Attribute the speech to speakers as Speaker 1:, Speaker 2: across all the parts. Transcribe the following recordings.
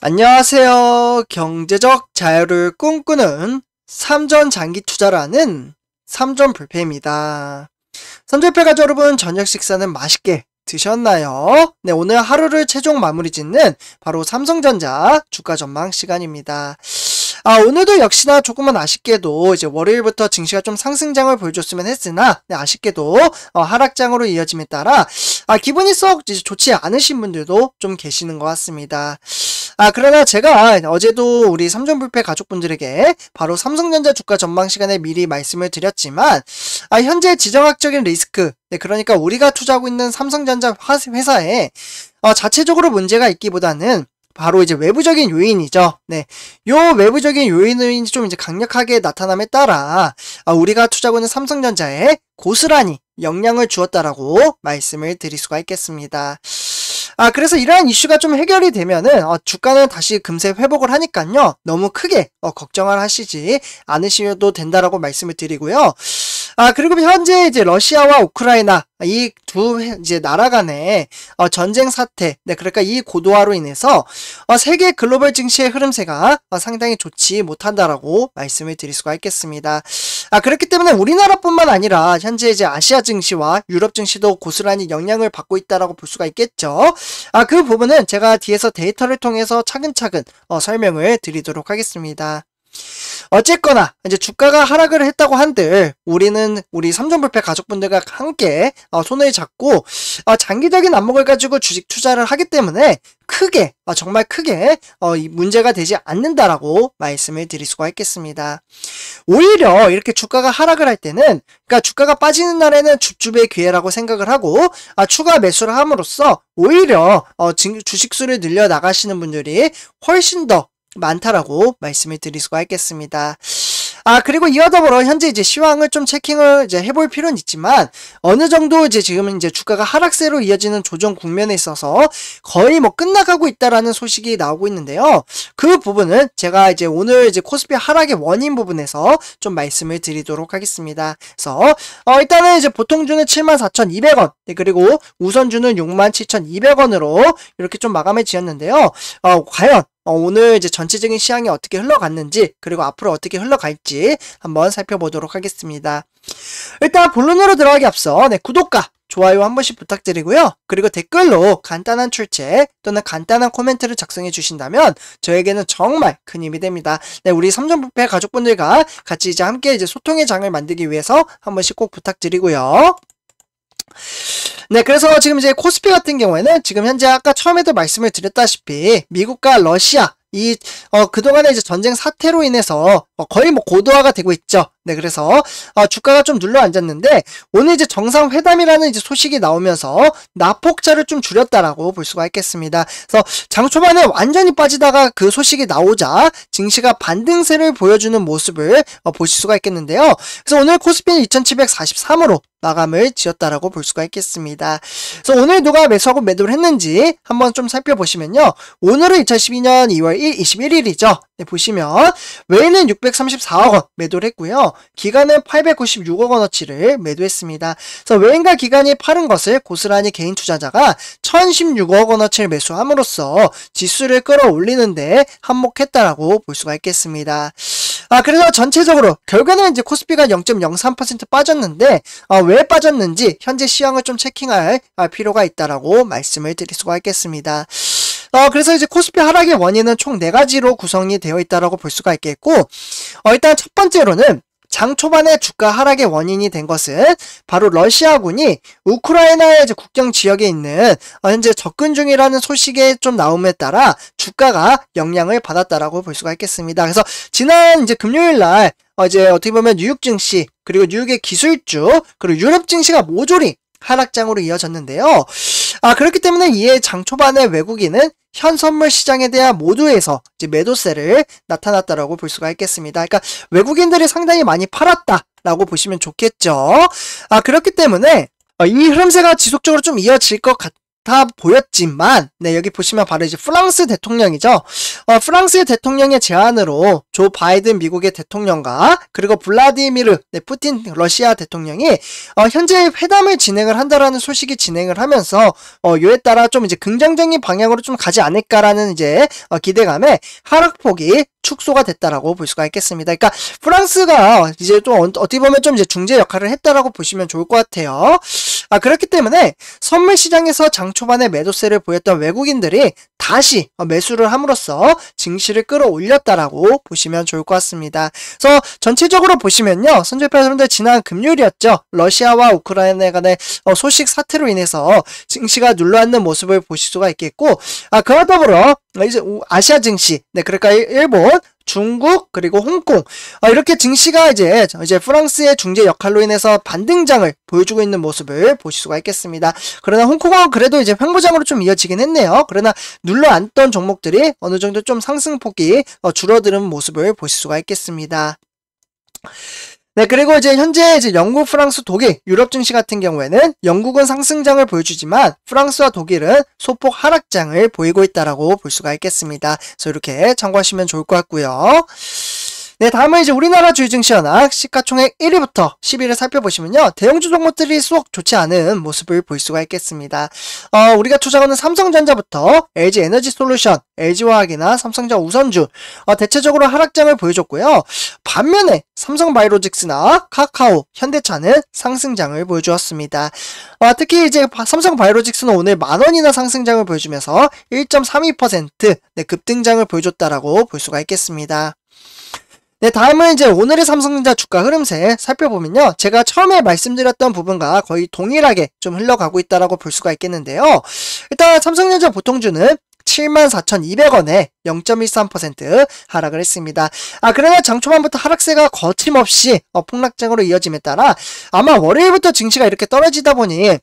Speaker 1: 안녕하세요. 경제적 자유를 꿈꾸는 삼전 장기 투자라는 삼전불패입니다. 삼전불패 가족 여러분, 저녁 식사는 맛있게 드셨나요? 네, 오늘 하루를 최종 마무리 짓는 바로 삼성전자 주가 전망 시간입니다. 오늘도 역시나 조금은 아쉽게도 이제 월요일부터 증시가 좀 상승장을 보여줬으면 했으나, 네, 아쉽게도 하락장으로 이어짐에 따라 기분이 썩 좋지 않으신 분들도 좀 계시는 것 같습니다. 그러나 제가 어제도 우리 삼전불패 가족분들에게 바로 삼성전자 주가 전망 시간에 미리 말씀을 드렸지만, 현재 지정학적인 리스크, 네, 그러니까 우리가 투자하고 있는 삼성전자 회사에 자체적으로 문제가 있기보다는 바로 이제 외부적인 요인이죠. 네. 요 외부적인 요인이 좀 이제 강력하게 나타남에 따라 우리가 투자하고 있는 삼성전자에 고스란히 영향을 주었다라고 말씀을 드릴 수가 있겠습니다. 그래서 이러한 이슈가 좀 해결이 되면은 주가는 다시 금세 회복을 하니까요. 너무 크게 걱정을 하시지 않으셔도 된다라고 말씀을 드리고요. 그리고 현재 이제 러시아와 우크라이나 이 두 이제 나라 간의 전쟁 사태, 네, 그러니까 이 고도화로 인해서 세계 글로벌 증시의 흐름세가 상당히 좋지 못한다라고 말씀을 드릴 수가 있겠습니다. 그렇기 때문에 우리나라뿐만 아니라 현재 이제 아시아 증시와 유럽 증시도 고스란히 영향을 받고 있다라고 볼 수가 있겠죠. 그 부분은 제가 뒤에서 데이터를 통해서 차근차근 설명을 드리도록 하겠습니다. 어쨌거나 이제 주가가 하락을 했다고 한들 우리는 우리 삼전불패 가족분들과 함께 손을 잡고 장기적인 안목을 가지고 주식 투자를 하기 때문에 크게 정말 크게 문제가 되지 않는다라고 말씀을 드릴 수가 있겠습니다. 오히려 이렇게 주가가 하락을 할 때는, 그러니까 주가가 빠지는 날에는 줍줍의 기회라고 생각을 하고 추가 매수를 함으로써 오히려 주식수를 늘려 나가시는 분들이 훨씬 더 많다라고 말씀을 드릴 수가 있겠습니다. 그리고 이와 더불어 현재 이제 시황을 좀 체킹을 이제 해볼 필요는 있지만 어느 정도 이제 지금은 이제 주가가 하락세로 이어지는 조정 국면에 있어서 거의 뭐 끝나가고 있다라는 소식이 나오고 있는데요. 그 부분은 제가 이제 오늘 이제 코스피 하락의 원인 부분에서 좀 말씀을 드리도록 하겠습니다. 그래서 일단은 이제 보통주는 74,200원, 네, 그리고 우선주는 67,200원으로 이렇게 좀 마감을 지었는데요. 과연 오늘 이제 전체적인 시황이 어떻게 흘러갔는지, 그리고 앞으로 어떻게 흘러갈지 한번 살펴보도록 하겠습니다. 일단 본론으로 들어가기 앞서 구독과 좋아요 한 번씩 부탁드리고요. 그리고 댓글로 간단한 출첵 또는 간단한 코멘트를 작성해 주신다면 저에게는 정말 큰 힘이 됩니다. 네, 우리 삼전불패 가족분들과 같이 이제 함께 이제 소통의 장을 만들기 위해서 한 번씩 꼭 부탁드리고요. 네, 그래서 지금 이제 코스피 같은 경우에는 지금 현재 아까 처음에도 말씀을 드렸다시피 미국과 러시아 그동안의 이제 전쟁 사태로 인해서 거의 뭐 고도화가 되고 있죠. 네, 그래서 주가가 좀 눌러앉았는데 오늘 이제 정상회담이라는 이제 소식이 나오면서 낙폭차를 좀 줄였다라고 볼 수가 있겠습니다. 그래서 장 초반에 완전히 빠지다가 그 소식이 나오자 증시가 반등세를 보여주는 모습을 보실 수가 있겠는데요. 그래서 오늘 코스피는 2743으로 마감을 지었다라고 볼 수가 있겠습니다. 그래서 오늘 누가 매수하고 매도를 했는지 한번 좀 살펴보시면요. 오늘은 2012년 2월 21일이죠. 네, 보시면 외에는 634억원 매도를 했고요. 기간은 896억원어치를 매도했습니다. 그래서 외인과 기관이 팔은 것을 고스란히 개인 투자자가 1016억원어치를 매수함으로써 지수를 끌어올리는데 한몫했다라고 볼 수가 있겠습니다. 그래서 전체적으로 결과는 이제 코스피가 0.03% 빠졌는데 왜 빠졌는지 현재 시황을 좀 체킹할 필요가 있다라고 말씀을 드릴 수가 있겠습니다. 그래서 이제 코스피 하락의 원인은 총 4가지로 구성이 되어 있다라고 볼 수가 있겠고, 일단 첫 번째로는 장 초반에 주가 하락의 원인이 된 것은 바로 러시아군이 우크라이나의 이제 국경 지역에 있는 현재 접근 중이라는 소식에 좀 나옴에 따라 주가가 영향을 받았다라고 볼 수가 있겠습니다. 그래서 지난 이제 금요일 날 이제 어떻게 보면 뉴욕 증시, 그리고 뉴욕의 기술주, 그리고 유럽 증시가 모조리 하락장으로 이어졌는데요. 그렇기 때문에 이에 장 초반에 외국인은 현 선물 시장에 대한 모두에서 이제 매도세를 나타났다라고 볼 수가 있겠습니다. 그러니까 외국인들이 상당히 많이 팔았다라고 보시면 좋겠죠. 그렇기 때문에 이 흐름세가 지속적으로 좀 이어질 것 다 보였지만, 네, 여기 보시면 바로 이제 프랑스 대통령이죠. 프랑스 대통령의 제안으로 조 바이든 미국의 대통령과 그리고 블라디미르, 네, 푸틴 러시아 대통령이 현재 회담을 진행을 한다라는 소식이 진행을 하면서 요에 따라 좀 이제 긍정적인 방향으로 좀 가지 않을까라는 이제 기대감에 하락폭이 축소가 됐다라고 볼 수가 있겠습니다. 그러니까 프랑스가 이제 좀 어떻게 보면 좀 이제 중재 역할을 했다라고 보시면 좋을 것 같아요. 그렇기 때문에 선물 시장에서 장 초반에 매도세를 보였던 외국인들이 다시 매수를 함으로써 증시를 끌어올렸다라고 보시면 좋을 것 같습니다. 그래서 전체적으로 보시면요, 선조파 여러분들 지난 금요일이었죠. 러시아와 우크라이나 간의 소식 사태로 인해서 증시가 눌러앉는 모습을 보실 수가 있겠고, 그와 더불어 이제 아시아 증시, 네, 그러니까 일본, 중국, 그리고 홍콩, 이렇게 증시가 이제 프랑스의 중재 역할로 인해서 반등장을 보여주고 있는 모습을 보실 수가 있겠습니다. 그러나 홍콩은 그래도 이제 횡보장으로 좀 이어지긴 했네요. 그러나 눌러앉던 종목들이 어느 정도 좀 상승폭이 줄어드는 모습을 보실 수가 있겠습니다. 네, 그리고 이제 현재 이제 영국, 프랑스, 독일, 유럽 증시 같은 경우에는 영국은 상승장을 보여주지만 프랑스와 독일은 소폭 하락장을 보이고 있다라고 볼 수가 있겠습니다. 그래서 이렇게 참고하시면 좋을 것 같고요. 네, 다음은 이제 우리나라 주요 증시 현황 시가총액 1위부터 10위를 살펴보시면요, 대형주 종목들이 쏙 좋지 않은 모습을 볼 수가 있겠습니다. 우리가 투자하는 삼성전자부터 LG에너지솔루션, LG화학이나 삼성전자 우선주 대체적으로 하락장을 보여줬고요. 반면에 삼성바이오로직스나 카카오, 현대차는 상승장을 보여주었습니다. 특히 이제 삼성바이오로직스는 오늘 만원이나 상승장을 보여주면서 1.32% 네, 급등장을 보여줬다라고 볼 수가 있겠습니다. 네, 다음은 이제 오늘의 삼성전자 주가 흐름세 살펴보면요, 제가 처음에 말씀드렸던 부분과 거의 동일하게 좀 흘러가고 있다라고 볼 수가 있겠는데요. 일단 삼성전자 보통주는 74,200원에 0.13% 하락을 했습니다. 그러나 장 초반부터 하락세가 거침없이 폭락장으로 이어짐에 따라 아마 월요일부터 증시가 이렇게 떨어지다 보니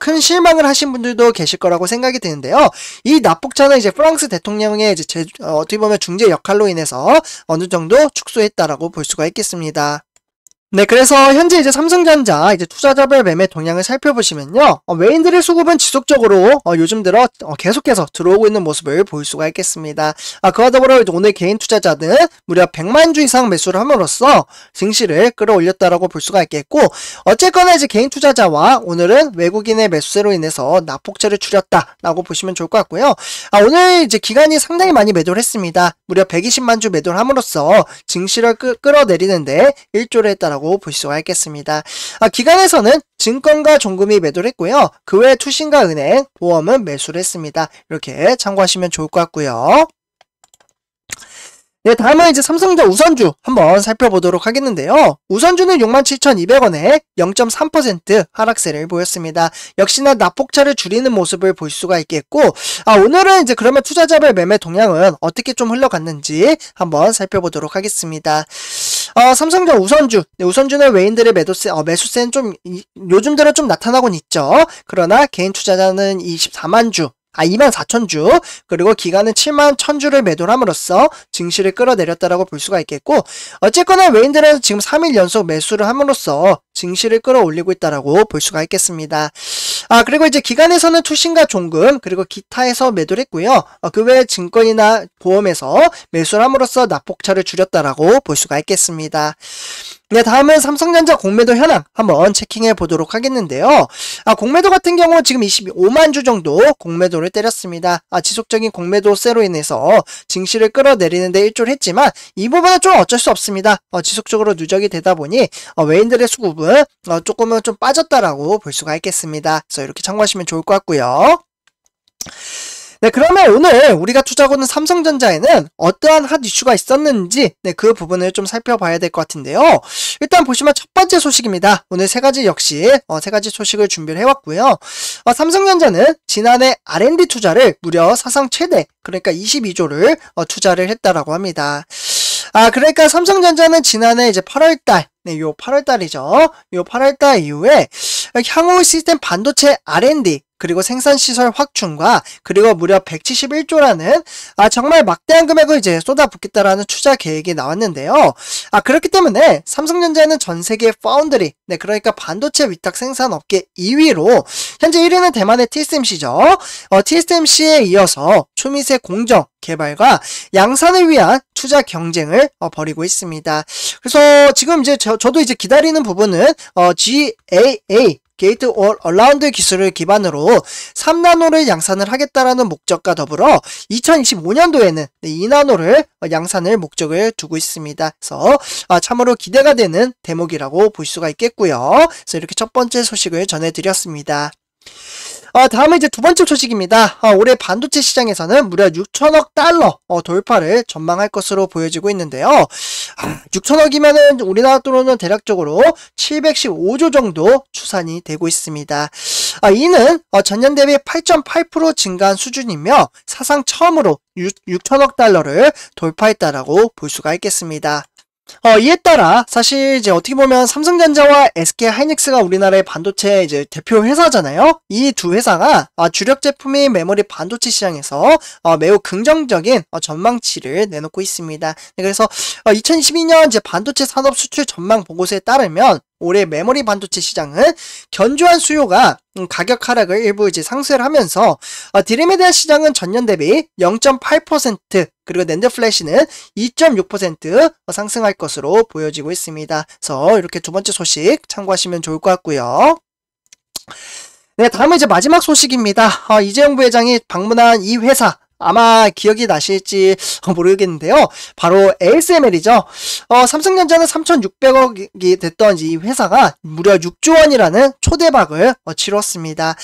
Speaker 1: 큰 실망을 하신 분들도 계실 거라고 생각이 드는데요. 이 낙폭차는 이제 프랑스 대통령의 이제 어떻게 보면 중재 역할로 인해서 어느 정도 축소했다라고 볼 수가 있겠습니다. 네, 그래서 현재 이제 삼성전자 이제 투자자별 매매 동향을 살펴보시면요, 외인들의 수급은 지속적으로 요즘 들어 계속해서 들어오고 있는 모습을 볼 수가 있겠습니다. 그와 더불어 오늘 개인 투자자는 무려 100만 주 이상 매수를 함으로써 증시를 끌어올렸다라고 볼 수가 있겠고, 어쨌거나 이제 개인 투자자와 오늘은 외국인의 매수세로 인해서 낙폭차를 줄였다라고 보시면 좋을 것 같고요. 오늘 이제 기간이 상당히 많이 매도를 했습니다. 무려 120만 주 매도를 함으로써 증시를 끌어내리는데 일조를 했다라고 볼 수가 있겠습니다. 기관에서는 증권과 종금이 매도를 했고요. 그 외에 투신과 은행, 보험은 매수를 했습니다. 이렇게 참고하시면 좋을 것 같고요. 네, 다음은 이제 삼성전자 우선주 한번 살펴보도록 하겠는데요. 우선주는 67,200원에 0.3% 하락세를 보였습니다. 역시나 낙폭차를 줄이는 모습을 볼 수가 있겠고, 오늘은 이제 그러면 투자자별 매매 동향은 어떻게 좀 흘러갔는지 한번 살펴보도록 하겠습니다. 삼성전자 우선주, 네, 우선주는 외인들의 매수세는 좀 요즘 들어 좀 나타나곤 있죠. 그러나 개인 투자자는 24만 주, 24,000주, 그리고 기간은 71,000주를 매도를 함으로써 증시를 끌어내렸다라고 볼 수가 있겠고, 어쨌거나 외인들은 지금 3일 연속 매수를 함으로써 증시를 끌어올리고 있다라고 볼 수가 있겠습니다. 그리고 이제 기관에서는 투신과 종금, 그리고 기타에서 매도를 했고요. 그 외에 증권이나 보험에서 매수를 함으로써 낙폭차를 줄였다라고 볼 수가 있겠습니다. 네, 다음은 삼성전자 공매도 현황 한번 체킹해 보도록 하겠는데요. 공매도 같은 경우 지금 25만 주 정도 공매도를 때렸습니다. 지속적인 공매도세로 인해서 증시를 끌어내리는데 일조를 했지만 이 부분은 좀 어쩔 수 없습니다. 지속적으로 누적이 되다 보니 외인들의 수급은 조금은 좀 빠졌다라고 볼 수가 있겠습니다. 그래서 이렇게 참고하시면 좋을 것 같고요. 네, 그러면 오늘 우리가 투자하고 있는 삼성전자에는 어떠한 핫 이슈가 있었는지, 네, 그 부분을 좀 살펴봐야 될 것 같은데요. 일단 보시면 첫 번째 소식입니다. 오늘 세 가지 역시 세 가지 소식을 준비를 해왔고요. 삼성전자는 지난해 R&D 투자를 무려 사상 최대, 그러니까 22조를 투자를 했다라고 합니다. 그러니까 삼성전자는 지난해 이제 8월달, 네, 요 8월달이죠. 요 8월달 이후에 향후 시스템 반도체 R&D 그리고 생산시설 확충과 그리고 무려 171조라는 정말 막대한 금액을 이제 쏟아붓겠다라는 투자 계획이 나왔는데요. 그렇기 때문에 삼성전자는 전 세계 파운드리, 네, 그러니까 반도체 위탁 생산 업계 2위로 현재 1위는 대만의 TSMC죠. TSMC에 이어서 초미세 공정 개발과 양산을 위한 투자 경쟁을 벌이고 있습니다. 그래서 지금 이제 저도 이제 기다리는 부분은 GAA 게이트 올 어라운드 기술을 기반으로 3나노를 양산을 하겠다라는 목적과 더불어 2025년도에는 2나노를 양산을 목적을 두고 있습니다. 그래서 참으로 기대가 되는 대목이라고 볼 수가 있겠고요. 그래서 이렇게 첫 번째 소식을 전해드렸습니다. 다음은 이제 두 번째 소식입니다. 올해 반도체 시장에서는 무려 6천억 달러 돌파를 전망할 것으로 보여지고 있는데요. 6천억이면은 우리나라 돈으로는 대략적으로 715조 정도 추산이 되고 있습니다. 이는 전년 대비 8.8% 증가한 수준이며 사상 처음으로 6천억 달러를 돌파했다라고 볼 수가 있겠습니다. 이에 따라 사실 이제 어떻게 보면 삼성전자와 SK하이닉스가 우리나라의 반도체 이제 대표 회사잖아요. 이 두 회사가 주력 제품인 메모리 반도체 시장에서 매우 긍정적인 전망치를 내놓고 있습니다. 그래서 2022년 이제 반도체 산업 수출 전망 보고서에 따르면 올해 메모리 반도체 시장은 견조한 수요가 가격 하락을 일부 이제 상쇄를 하면서 디램에 대한 시장은 전년 대비 0.8% 그리고 낸드 플래시는 2.6% 상승할 것으로 보여지고 있습니다. 그래서 이렇게 두 번째 소식 참고하시면 좋을 것 같고요. 네, 다음은 이제 마지막 소식입니다. 이재용 부회장이 방문한 이 회사 아마 기억이 나실지 모르겠는데요. 바로 ASML이죠. 삼성전자는 3,600억이 됐던 이 회사가 무려 6조 원이라는 초대박을 치렀습니다.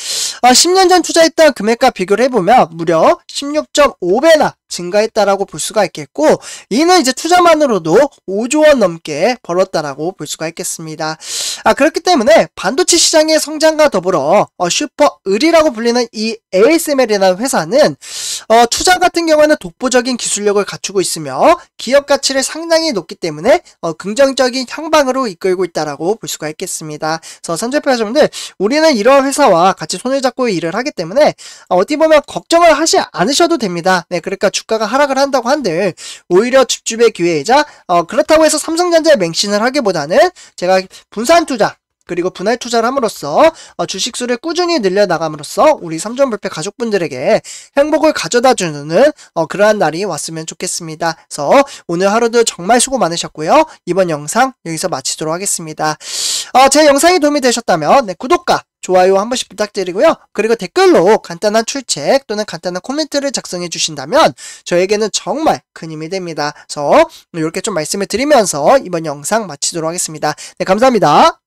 Speaker 1: 10년 전 투자했던 금액과 비교를 해보면 무려 16.5배나 증가했다라고 볼 수가 있겠고, 이는 이제 투자만으로도 5조 원 넘게 벌었다라고 볼 수가 있겠습니다. 그렇기 때문에 반도체 시장의 성장과 더불어 슈퍼 을이라고 불리는 이 ASML이라는 회사는 투자 같은 경우에는 독보적인 기술력을 갖추고 있으며 기업 가치를 상당히 높기 때문에 긍정적인 향방으로 이끌고 있다라고 볼 수가 있겠습니다. 그래서 선제표자분들, 우리는 이러한 회사와 같이 손을 잡고 일을 하기 때문에 어떻게 보면 걱정을 하지 않으셔도 됩니다. 네, 그러니까 주가가 하락을 한다고 한들 오히려 줍줍의 기회이자 그렇다고 해서 삼성전자에 맹신을 하기보다는 제가 분산 투자 그리고 분할 투자를 함으로써 주식수를 꾸준히 늘려나감으로써 우리 삼전불패 가족분들에게 행복을 가져다주는 그러한 날이 왔으면 좋겠습니다. 그래서 오늘 하루도 정말 수고 많으셨고요. 이번 영상 여기서 마치도록 하겠습니다. 제 영상이 도움이 되셨다면 구독과 좋아요 한 번씩 부탁드리고요. 그리고 댓글로 간단한 출첵 또는 간단한 코멘트를 작성해 주신다면 저에게는 정말 큰 힘이 됩니다. 그래서 이렇게 좀 말씀을 드리면서 이번 영상 마치도록 하겠습니다. 네, 감사합니다.